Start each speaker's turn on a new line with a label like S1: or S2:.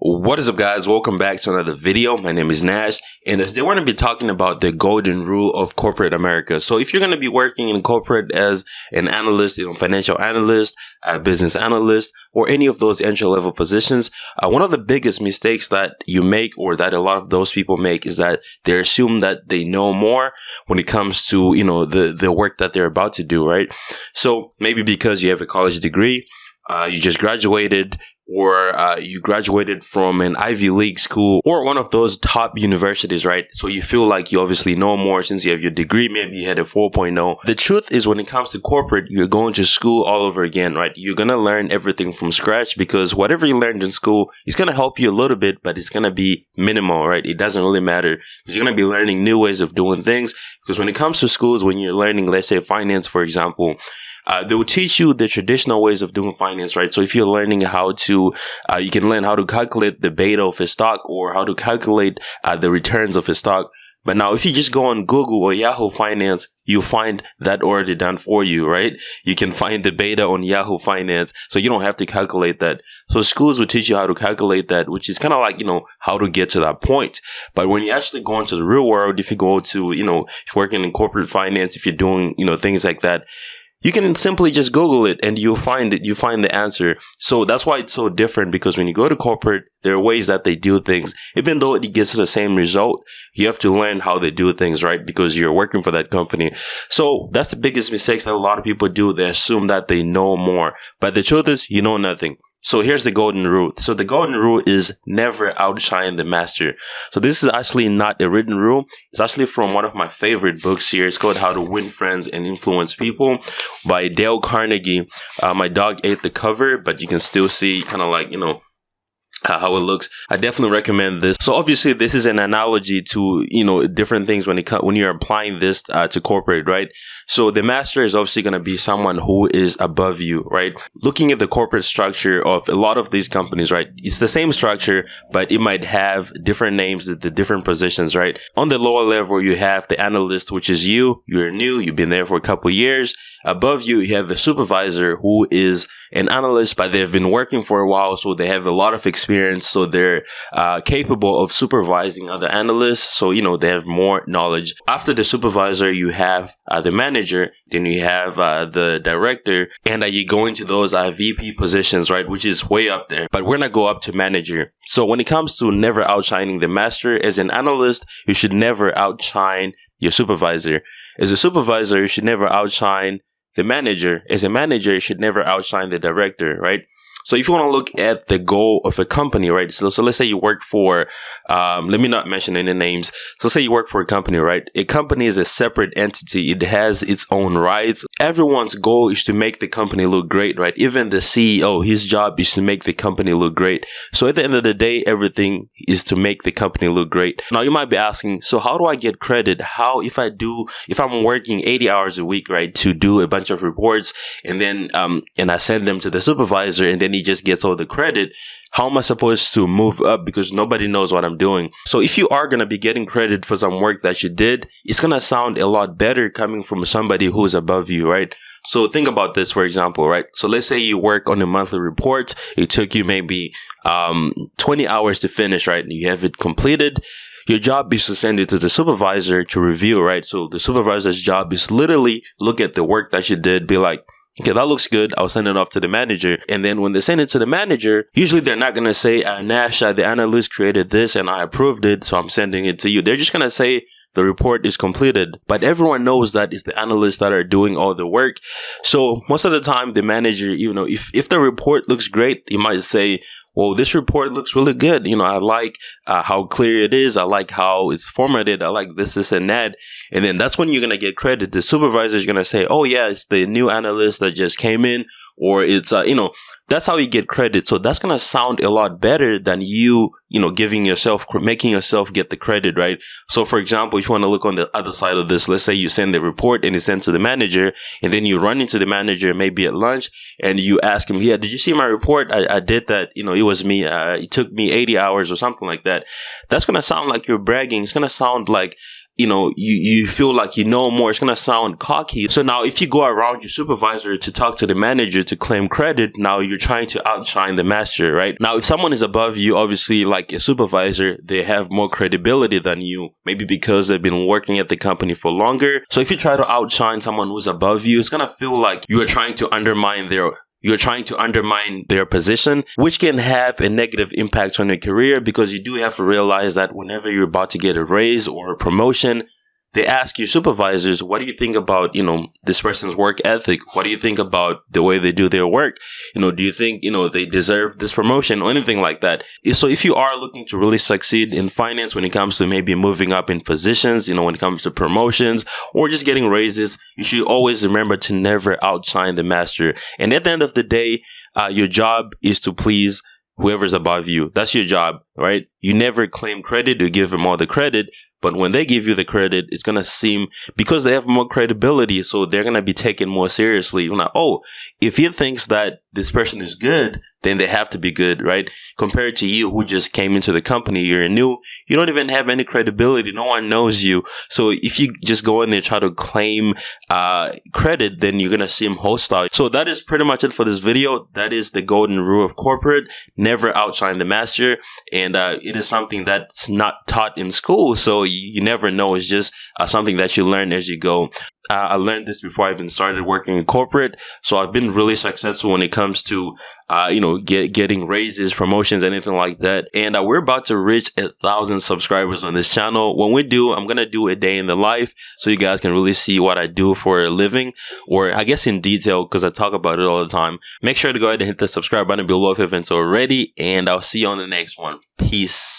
S1: What is up, guys? Welcome back to another video. My name is Nash, and today we're going to be talking about the golden rule of corporate America. So if you're going to be working in corporate as an analyst, financial analyst, a business analyst, or any of those entry-level positions, one of the biggest mistakes that you make, or that a lot of those people make, is that they assume that they know more when it comes to, the work that they're about to do, right? So maybe because you have a college degree, you just graduated, or you graduated from an Ivy League school or one of those top universities, right? So you feel like you obviously know more since you have your degree. Maybe you had a 4.0. The truth is, when it comes to corporate, you're going to school all over again, right? You're going to learn everything from scratch, because whatever you learned in school is going to help you a little bit, but it's going to be minimal, right? It doesn't really matter, because you're going to be learning new ways of doing things. Because when it comes to schools, when you're learning, let's say finance, for example, they will teach you the traditional ways of doing finance, right? So if you're learning how to, you can learn how to calculate the beta of a stock, or how to calculate the returns of a stock. But now, if you just go on Google or Yahoo Finance, you find that already done for you, right? You can find the beta on Yahoo Finance, so you don't have to calculate that. So schools will teach you how to calculate that, which is kind of like, how to get to that point. But when you actually go into the real world, if you go to, if you're working in corporate finance, if you're doing, things like that, you can simply just Google it and you'll find it. You find the answer. So that's why it's so different, because when you go to corporate, there are ways that they do things. Even though it gets to the same result, you have to learn how they do things, right? Because you're working for that company. So that's the biggest mistake that a lot of people do. They assume that they know more. But the truth is, you know nothing. So here's the golden rule. So the golden rule is never outshine the master. So this is actually not a written rule. It's actually from one of my favorite books here. It's called How to Win Friends and Influence People by Dale Carnegie. My dog ate the cover, but you can still see kind of like, how it looks. I definitely recommend this. So obviously this is an analogy to, different things when you're applying this to corporate, right? So the master is obviously going to be someone who is above you, right? Looking at the corporate structure of a lot of these companies, right? It's the same structure, but it might have different names at the different positions, right? On the lower level, you have the analyst, which is you. You're new. You've been there for a couple of years. Above you, you have a supervisor who is an analyst, but they've been working for a while, so they have a lot of experience. So they're capable of supervising other analysts. So, they have more knowledge. After the supervisor, you have the manager, then you have the director, and you go into those VP positions, right, which is way up there. But we're going to go up to manager. So when it comes to never outshining the master, as an analyst, you should never outshine your supervisor. As a supervisor, you should never outshine the manager. As a manager, you should never outshine the director, right? So if you want to look at the goal of a company, right? So let's say you work for, let me not mention any names. So say you work for a company, right? A company is a separate entity. It has its own rights. Everyone's goal is to make the company look great, right? Even the CEO, his job is to make the company look great. So at the end of the day, everything is to make the company look great. Now you might be asking, so how do I get credit? If I'm working 80 hours a week, right, to do a bunch of reports, and then, and I send them to the supervisor, and then he just gets all the credit, how am I supposed to move up? Because nobody knows what I'm doing. So if you are going to be getting credit for some work that you did, it's going to sound a lot better coming from somebody who is above you, right? So think about this, for example, right? So let's say you work on a monthly report. It took you maybe 20 hours to finish, right? And you have it completed. Your job is to send it to the supervisor to review, right? So the supervisor's job is literally look at the work that you did, be like, okay, that looks good. I'll send it off to the manager. And then when they send it to the manager, usually they're not going to say, Nash, the analyst created this and I approved it, so I'm sending it to you. They're just going to say, the report is completed. But everyone knows that it's the analysts that are doing all the work. So most of the time, the manager, if the report looks great, he might say, well, this report looks really good. I like how clear it is. I like how it's formatted. I like this, and that. And then that's when you're going to get credit. The supervisor is going to say, oh, yeah, it's the new analyst that just came in. Or it's, that's how you get credit. So that's going to sound a lot better than you, making yourself get the credit, right? So for example, if you want to look on the other side of this, let's say you send the report and it's sent to the manager, and then you run into the manager maybe at lunch and you ask him, yeah, did you see my report? I did that. It was me. It took me 80 hours or something like that. That's going to sound like you're bragging. It's going to sound like you feel like you know more. It's going to sound cocky. So now if you go around your supervisor to talk to the manager to claim credit, now you're trying to outshine the master, right? Now, if someone is above you, obviously like a supervisor, they have more credibility than you, maybe because they've been working at the company for longer. So if you try to outshine someone who's above you, it's going to feel like you are trying to undermine their position, which can have a negative impact on your career, because you do have to realize that whenever you're about to get a raise or a promotion, they ask your supervisors, what do you think about, this person's work ethic? What do you think about the way they do their work? Do you think, they deserve this promotion or anything like that? So if you are looking to really succeed in finance when it comes to maybe moving up in positions, when it comes to promotions or just getting raises, you should always remember to never outshine the master. And at the end of the day, your job is to please whoever's above you. That's your job, right? You never claim credit or give them all the credit. But when they give you the credit, it's going to seem, because they have more credibility, so they're going to be taken more seriously. You're like, oh, if he thinks that this person is good, then they have to be good, right? Compared to you who just came into the company, you're new, you don't even have any credibility. No one knows you. So if you just go in there and try to claim credit, then you're going to seem hostile. So that is pretty much it for this video. That is the golden rule of corporate. Never outshine the master. And it is something that's not taught in school. So you never know. It's just something that you learn as you go. I learned this before I even started working in corporate. So I've been really successful when it comes to, getting raises, promotions, anything like that. And we're about to reach 1,000 subscribers on this channel. When we do, I'm going to do a day in the life so you guys can really see what I do for a living, or I guess in detail, because I talk about it all the time. Make sure to go ahead and hit the subscribe button below if you haven't already, and I'll see you on the next one. Peace.